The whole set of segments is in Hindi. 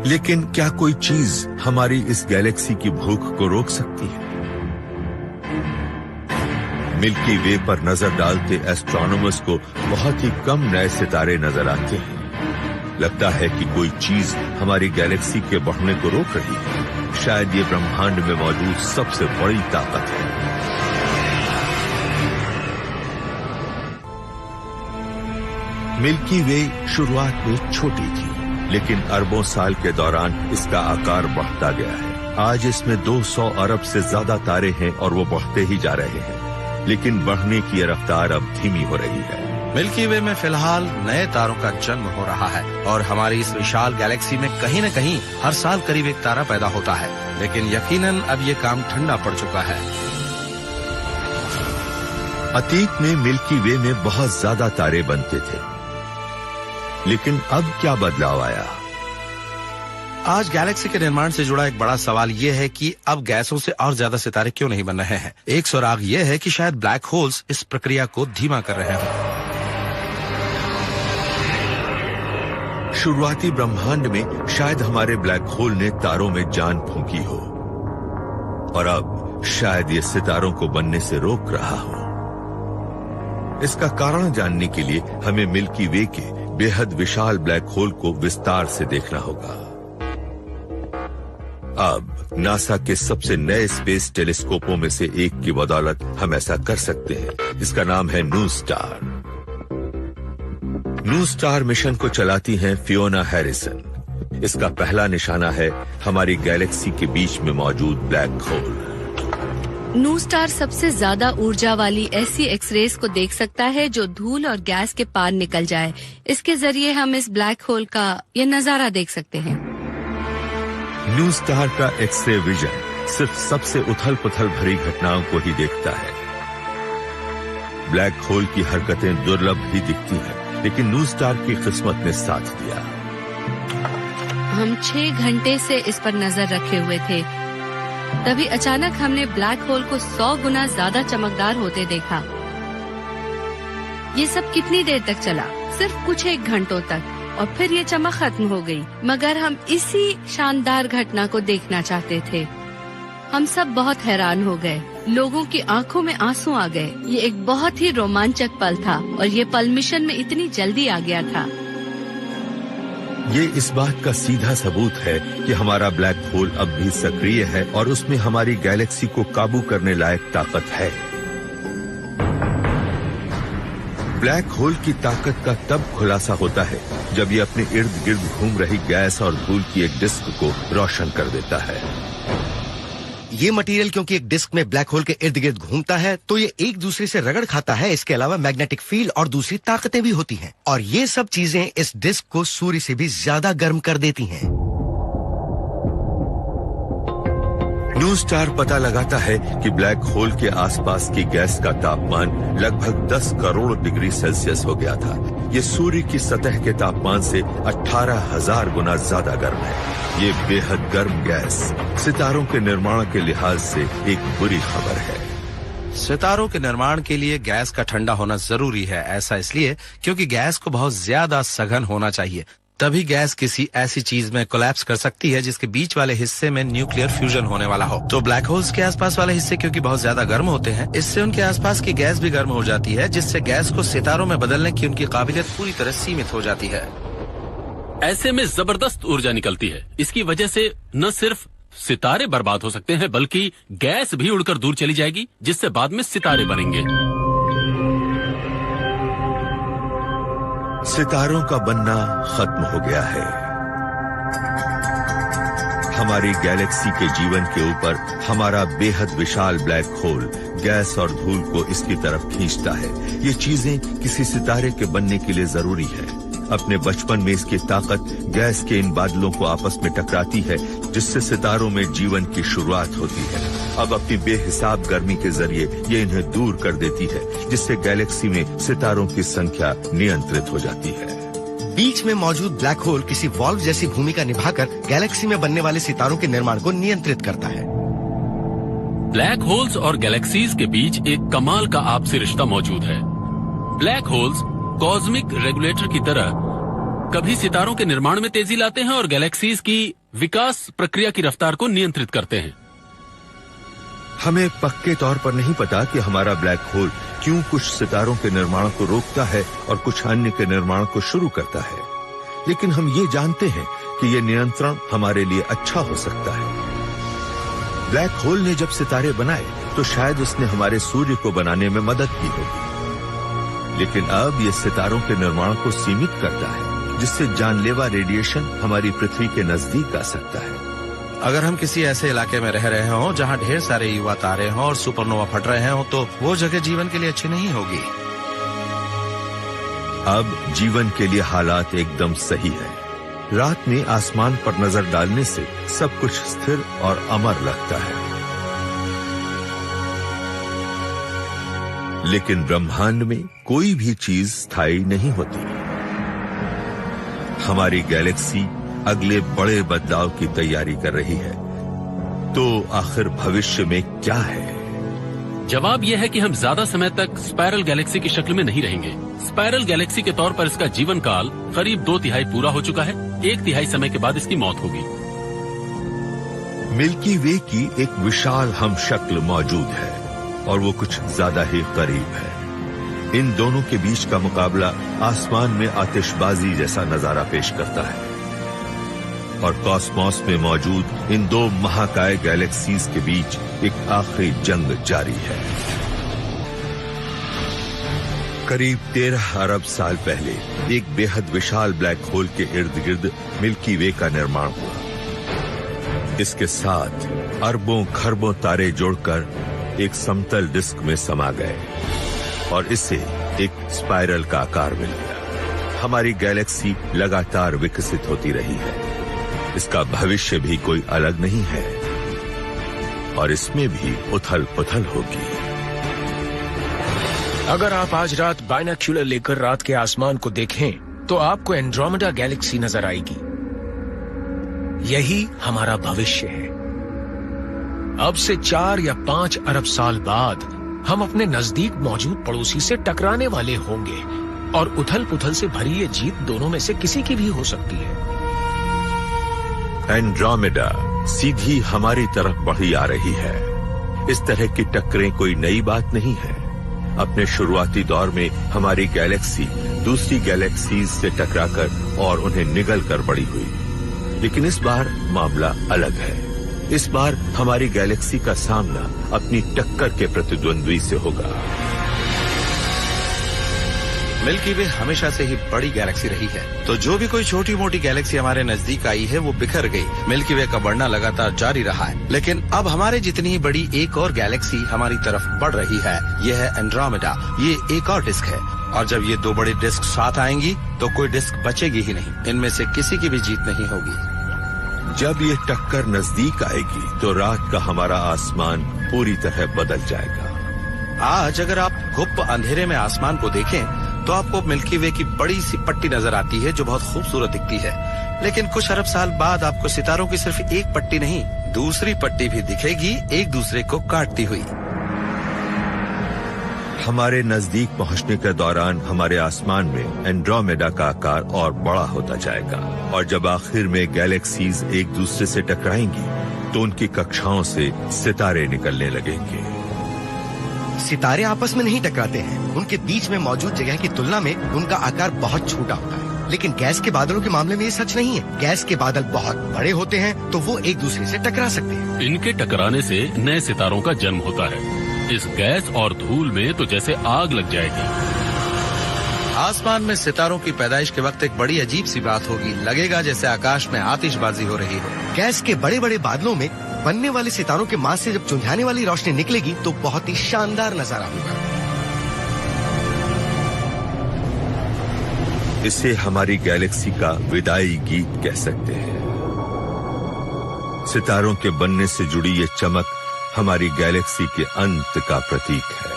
लेकिन क्या कोई चीज हमारी इस गैलेक्सी की भूख को रोक सकती है? मिल्की वे पर नजर डालते एस्ट्रोनॉमर्स को बहुत ही कम नए सितारे नजर आते हैं। लगता है कि कोई चीज हमारी गैलेक्सी के बढ़ने को रोक रही है। शायद ये ब्रह्मांड में मौजूद सबसे बड़ी ताकत है। मिल्की वे शुरुआत में छोटी थी, लेकिन अरबों साल के दौरान इसका आकार बढ़ता गया है। आज इसमें 200 अरब से ज्यादा तारे हैं और वो बढ़ते ही जा रहे हैं, लेकिन बढ़ने की रफ्तार अब धीमी हो रही है। मिल्की वे में फिलहाल नए तारों का जन्म हो रहा है और हमारी इस विशाल गैलेक्सी में कहीं न कहीं हर साल करीब एक तारा पैदा होता है, लेकिन यकीनन अब ये काम ठंडा पड़ चुका है। अतीत में मिल्की वे में बहुत ज्यादा तारे बनते थे, लेकिन अब क्या बदलाव आया? आज गैलेक्सी के निर्माण से जुड़ा एक बड़ा सवाल ये है कि अब गैसों से और ज्यादा सितारे क्यों नहीं बन रहे हैं। एक सुराग ये है कि शायद ब्लैक होल्स इस प्रक्रिया को धीमा कर रहे हैं। शुरुआती ब्रह्मांड में शायद हमारे ब्लैक होल ने तारों में जान फूंकी हो और अब शायद ये सितारों को बनने से रोक रहा हो। इसका कारण जानने के लिए हमें मिल्की वे के बेहद विशाल ब्लैक होल को विस्तार से देखना होगा। अब नासा के सबसे नए स्पेस टेलीस्कोपों में से एक की बदौलत हम ऐसा कर सकते हैं। इसका नाम है new star. New star mission को चलाती हैं फियोना हैरिसन। इसका पहला निशाना है हमारी गैलेक्सी के बीच में मौजूद ब्लैक होल। न्यू स्टार सबसे ज्यादा ऊर्जा वाली ऐसी एक्सरेज को देख सकता है जो धूल और गैस के पार निकल जाए। इसके जरिए हम इस ब्लैक होल का ये नजारा देख सकते हैं। न्यू स्टार का एक्सरे विजन सिर्फ सबसे उथल पुथल भरी घटनाओं को ही देखता है। ब्लैक होल की हरकतें दुर्लभ ही दिखती हैं, लेकिन न्यू स्टार की किस्मत ने साथ दिया। हम 6 घंटे से इस पर नजर रखे हुए थे, तभी अचानक हमने ब्लैक होल को 100 गुना ज्यादा चमकदार होते देखा। ये सब कितनी देर तक चला? सिर्फ कुछ 1 घंटों तक, और फिर ये चमक खत्म हो गई। मगर हम इसी शानदार घटना को देखना चाहते थे। हम सब बहुत हैरान हो गए। लोगों की आंखों में आंसू आ गए। ये एक बहुत ही रोमांचक पल था और ये पल मिशन में इतनी जल्दी आ गया था। ये इस बात का सीधा सबूत है कि हमारा ब्लैक होल अब भी सक्रिय है और उसमें हमारी गैलेक्सी को काबू करने लायक ताकत है। ब्लैक होल की ताकत का तब खुलासा होता है जब ये अपने इर्द गिर्द घूम रही गैस और धूल की एक डिस्क को रोशन कर देता है। ये मटेरियल क्योंकि एक डिस्क में ब्लैक होल के इर्द गिर्द घूमता है, तो ये एक दूसरे से रगड़ खाता है। इसके अलावा मैग्नेटिक फील्ड और दूसरी ताकतें भी होती हैं, और ये सब चीजें इस डिस्क को सूर्य से भी ज्यादा गर्म कर देती हैं। न्यू स्टार पता लगाता है कि ब्लैक होल के आसपास की गैस का तापमान लगभग 10 करोड़ डिग्री सेल्सियस हो गया था। ये सूर्य की सतह के तापमान से 18,000 गुना ज्यादा गर्म है। ये बेहद गर्म गैस सितारों के निर्माण के लिहाज से एक बुरी खबर है। सितारों के निर्माण के लिए गैस का ठंडा होना जरूरी है। ऐसा इसलिए क्योंकि गैस को बहुत ज्यादा सघन होना चाहिए, तभी गैस किसी ऐसी चीज में कोलैप्स कर सकती है जिसके बीच वाले हिस्से में न्यूक्लियर फ्यूजन होने वाला हो। तो ब्लैक होल्स के आसपास वाले हिस्से क्योंकि बहुत ज्यादा गर्म होते हैं, इससे उनके आसपास की गैस भी गर्म हो जाती है, जिससे गैस को सितारों में बदलने की उनकी काबिलियत पूरी तरह सीमित हो जाती है। ऐसे में जबरदस्त ऊर्जा निकलती है। इसकी वजह से न सिर्फ सितारे बर्बाद हो सकते हैं, बल्कि गैस भी उड़कर दूर चली जाएगी, जिससे बाद में सितारे बनेंगे। सितारों का बनना खत्म हो गया है। हमारी गैलेक्सी के जीवन के ऊपर हमारा बेहद विशाल ब्लैक होल गैस और धूल को इसकी तरफ खींचता है। ये चीजें किसी सितारे के बनने के लिए जरूरी है। अपने बचपन में इसकी ताकत गैस के इन बादलों को आपस में टकराती है, जिससे सितारों में जीवन की शुरुआत होती है। अब अपनी बेहिसाब गर्मी के जरिए ये इन्हें दूर कर देती है, जिससे गैलेक्सी में सितारों की संख्या नियंत्रित हो जाती है। बीच में मौजूद ब्लैक होल किसी वॉल्व जैसी भूमिका निभाकर गैलेक्सी में बनने वाले सितारों के निर्माण को नियंत्रित करता है। ब्लैक होल्स और गैलेक्सीज के बीच एक कमाल का आपसी रिश्ता मौजूद है। ब्लैक होल्स कॉस्मिक रेगुलेटर की तरह कभी सितारों के निर्माण में तेजी लाते हैं और गैलेक्सीज की विकास प्रक्रिया की रफ्तार को नियंत्रित करते हैं। हमें पक्के तौर पर नहीं पता कि हमारा ब्लैक होल क्यों कुछ सितारों के निर्माण को रोकता है और कुछ अन्य के निर्माण को शुरू करता है, लेकिन हम ये जानते हैं कि ये नियंत्रण हमारे लिए अच्छा हो सकता है। ब्लैक होल ने जब सितारे बनाए तो शायद उसने हमारे सूर्य को बनाने में मदद की होगी, लेकिन अब ये सितारों के निर्माण को सीमित करता है, जिससे जानलेवा रेडिएशन हमारी पृथ्वी के नजदीक आ सकता है। अगर हम किसी ऐसे इलाके में रह रहे हों जहां ढेर सारे युवा तारे हों और सुपरनोवा फट रहे हों, तो वो जगह जीवन के लिए अच्छी नहीं होगी। अब जीवन के लिए हालात एकदम सही है। रात में आसमान पर नजर डालने से सब कुछ स्थिर और अमर लगता है, लेकिन ब्रह्मांड में कोई भी चीज स्थायी नहीं होती। हमारी गैलेक्सी अगले बड़े बदलाव की तैयारी कर रही है। तो आखिर भविष्य में क्या है? जवाब यह है कि हम ज्यादा समय तक स्पाइरल गैलेक्सी की शक्ल में नहीं रहेंगे। स्पाइरल गैलेक्सी के तौर पर इसका जीवन काल करीब 2/3 पूरा हो चुका है। 1/3 समय के बाद इसकी मौत होगी। मिल्की वे की एक विशाल हम शक्ल मौजूद है और वो कुछ ज्यादा ही करीब है। इन दोनों के बीच का मुकाबला आसमान में आतिशबाजी जैसा नजारा पेश करता है और कॉस्मोस में मौजूद इन दो महाकाय गैलेक्सीज के बीच एक आखिरी जंग जारी है। करीब 13 अरब साल पहले एक बेहद विशाल ब्लैक होल के इर्द गिर्द मिल्की वे का निर्माण हुआ। इसके साथ अरबों खरबों तारे जोड़कर एक समतल डिस्क में समा गए और इससे एक स्पाइरल का आकार मिल गया। हमारी गैलेक्सी लगातार विकसित होती रही है। इसका भविष्य भी कोई अलग नहीं है और इसमें भी उथल पुथल होगी। अगर आप आज रात बाइनोक्यूलर लेकर रात के आसमान को देखें तो आपको एंड्रोमेडा गैलेक्सी नजर आएगी। यही हमारा भविष्य है। अब से 4 या 5 अरब साल बाद हम अपने नजदीक मौजूद पड़ोसी से टकराने वाले होंगे और उथल पुथल से भरी ये जीत दोनों में से किसी की भी हो सकती है। एंड्रोमेडा सीधी हमारी तरफ बढ़ी आ रही है। इस तरह की टक्करें कोई नई बात नहीं है। अपने शुरुआती दौर में हमारी गैलेक्सी दूसरी गैलेक्सीज से टकराकर और उन्हें निगल कर बड़ी हुई, लेकिन इस बार मामला अलग है। इस बार हमारी गैलेक्सी का सामना अपनी टक्कर के प्रतिद्वंद्वी से होगा। मिल्की वे हमेशा से ही बड़ी गैलेक्सी रही है, तो जो भी कोई छोटी मोटी गैलेक्सी हमारे नजदीक आई है वो बिखर गई। मिल्की वे का बढ़ना लगातार जारी रहा है, लेकिन अब हमारे जितनी ही बड़ी एक और गैलेक्सी हमारी तरफ बढ़ रही है। यह है एंड्रोमेडा। ये एक और डिस्क है और जब ये 2 बड़ी डिस्क साथ आएंगी तो कोई डिस्क बचेगी ही नहीं। इनमें से किसी की भी जीत नहीं होगी। जब ये टक्कर नजदीक आएगी तो रात का हमारा आसमान पूरी तरह बदल जाएगा। आज अगर आप गुप्त अंधेरे में आसमान को देखें तो आपको मिल्की वे की बड़ी सी पट्टी नजर आती है जो बहुत खूबसूरत दिखती है, लेकिन कुछ अरब साल बाद आपको सितारों की सिर्फ एक पट्टी नहीं, दूसरी पट्टी भी दिखेगी, एक दूसरे को काटती हुई। हमारे नजदीक पहुंचने के दौरान हमारे आसमान में एंड्रोमेडा का आकार और बड़ा होता जाएगा और जब आखिर में गैलेक्सीज एक दूसरे से टकराएंगी तो उनकी कक्षाओं से सितारे निकलने लगेंगे। सितारे आपस में नहीं टकराते हैं। उनके बीच में मौजूद जगह की तुलना में उनका आकार बहुत छोटा होता है, लेकिन गैस के बादलों के मामले में ये सच नहीं है। गैस के बादल बहुत बड़े होते हैं तो वो एक दूसरे से टकरा सकते हैं। इनके टकराने से नए सितारों का जन्म होता है। इस गैस और धूल में तो जैसे आग लग जाएगी। आसमान में सितारों की पैदाइश के वक्त एक बड़ी अजीब सी बात होगी। लगेगा जैसे आकाश में आतिशबाजी हो रही हो। गैस के बड़े बड़े बादलों में बनने वाले सितारों के मास से जब चुंझाने वाली रोशनी निकलेगी तो बहुत ही शानदार नजारा होगा। इसे हमारी गैलेक्सी का विदाई गीत कह सकते हैं। सितारों के बनने से जुड़ी ये चमक हमारी गैलेक्सी के अंत का प्रतीक है।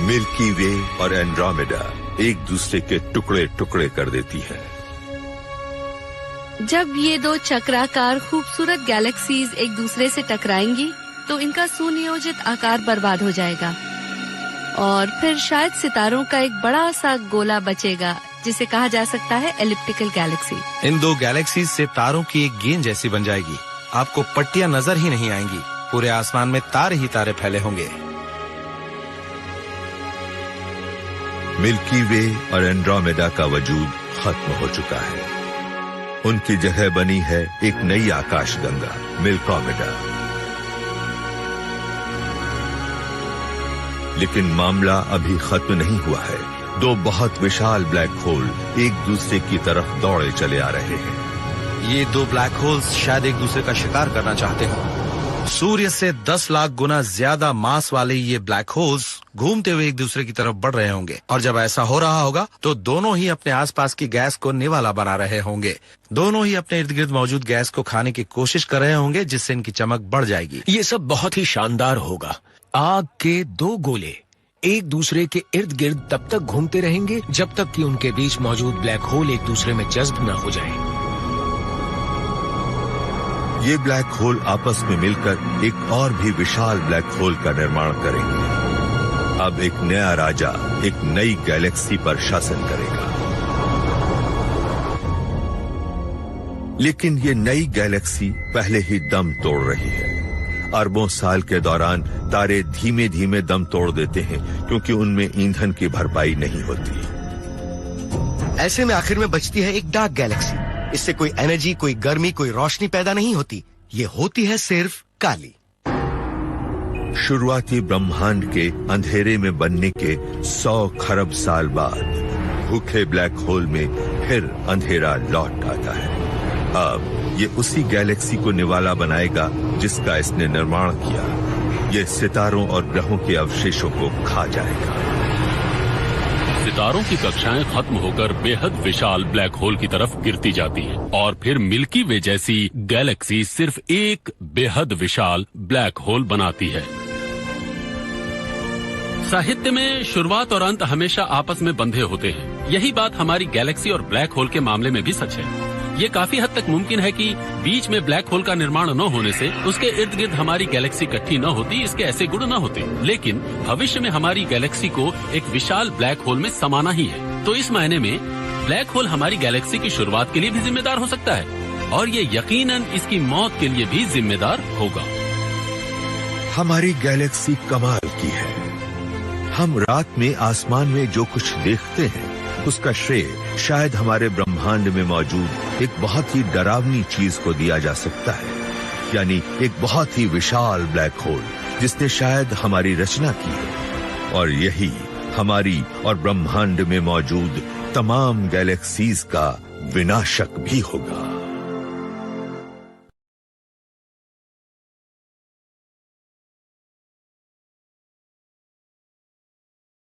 मिल्की वे और एंड्रोमेडा एक दूसरे के टुकड़े टुकड़े कर देती है। जब ये 2 चक्राकार खूबसूरत गैलेक्सीज एक दूसरे से टकराएंगी तो इनका सुनियोजित आकार बर्बाद हो जाएगा। और फिर शायद सितारों का एक बड़ा सा गोला बचेगा जिसे कहा जा सकता है एलिप्टिकल गैलेक्सी। इन दो गैलेक्सीज से तारों की एक गेंद जैसी बन जाएगी। आपको पट्टियां नजर ही नहीं आएंगी, पूरे आसमान में तारे ही तारे फैले होंगे। मिल्की वे और एंड्रोमेडा का वजूद खत्म हो चुका है। उनकी जगह बनी है एक नई आकाशगंगा, मिल्कोमेडा। लेकिन मामला अभी खत्म नहीं हुआ है। दो बहुत विशाल ब्लैक होल एक दूसरे की तरफ दौड़े चले आ रहे हैं। ये दो ब्लैक होल्स शायद एक दूसरे का शिकार करना चाहते हो। सूर्य से 10 लाख गुना ज्यादा मास वाले ये ब्लैक होल्स घूमते हुए एक दूसरे की तरफ बढ़ रहे होंगे, और जब ऐसा हो रहा होगा तो दोनों ही अपने आसपास की गैस को निवाला बना रहे होंगे। दोनों ही अपने इर्द गिर्द मौजूद गैस को खाने की कोशिश कर रहे होंगे, जिससे इनकी चमक बढ़ जाएगी। ये सब बहुत ही शानदार होगा। आग के दो गोले एक दूसरे के इर्द गिर्द तब तक घूमते रहेंगे जब तक कि उनके बीच मौजूद ब्लैक होल एक दूसरे में जज्ब न हो जाएं। ये ब्लैक होल आपस में मिलकर एक और भी विशाल ब्लैक होल का निर्माण करेंगे। अब एक नया राजा एक नई गैलेक्सी पर शासन करेगा। लेकिन ये नई गैलेक्सी पहले ही दम तोड़ रही है। अरबों साल के दौरान तारे धीमे धीमे दम तोड़ देते हैं क्योंकि उनमें ईंधन की भरपाई नहीं होती। ऐसे में आखिर में बचती है एक डार्क गैलेक्सी। इससे कोई एनर्जी, कोई गर्मी, कोई रोशनी पैदा नहीं होती। ये होती है सिर्फ काली। शुरुआती ब्रह्मांड के अंधेरे में बनने के 100 खरब साल बाद भूखे ब्लैक होल में फिर अंधेरा लौट आता है। अब ये उसी गैलेक्सी को निवाला बनाएगा जिसका इसने निर्माण किया। ये सितारों और ग्रहों के अवशेषों को खा जाएगा। सितारों की कक्षाएं खत्म होकर बेहद विशाल ब्लैक होल की तरफ गिरती जाती हैं, और फिर मिल्की वे जैसी गैलेक्सी सिर्फ एक बेहद विशाल ब्लैक होल बनाती है। साहित्य में शुरुआत और अंत हमेशा आपस में बंधे होते हैं। यही बात हमारी गैलेक्सी और ब्लैक होल के मामले में भी सच है। ये काफी हद तक मुमकिन है कि बीच में ब्लैक होल का निर्माण न होने से उसके इर्द गिर्द हमारी गैलेक्सी इकट्ठी न होती, इसके ऐसे गुण न होते। लेकिन भविष्य में हमारी गैलेक्सी को एक विशाल ब्लैक होल में समाना ही है। तो इस मायने में ब्लैक होल हमारी गैलेक्सी की शुरुआत के लिए भी जिम्मेदार हो सकता है, और ये यकीनन इसकी मौत के लिए भी जिम्मेदार होगा। हमारी गैलेक्सी कमाल की है। हम रात में आसमान में जो कुछ देखते हैं उसका श्रेय शायद हमारे ब्रह्मांड में मौजूद एक बहुत ही डरावनी चीज को दिया जा सकता है, यानी एक बहुत ही विशाल ब्लैक होल जिसने शायद हमारी रचना की है। और यही हमारी और ब्रह्मांड में मौजूद तमाम गैलेक्सीज का विनाशक भी होगा।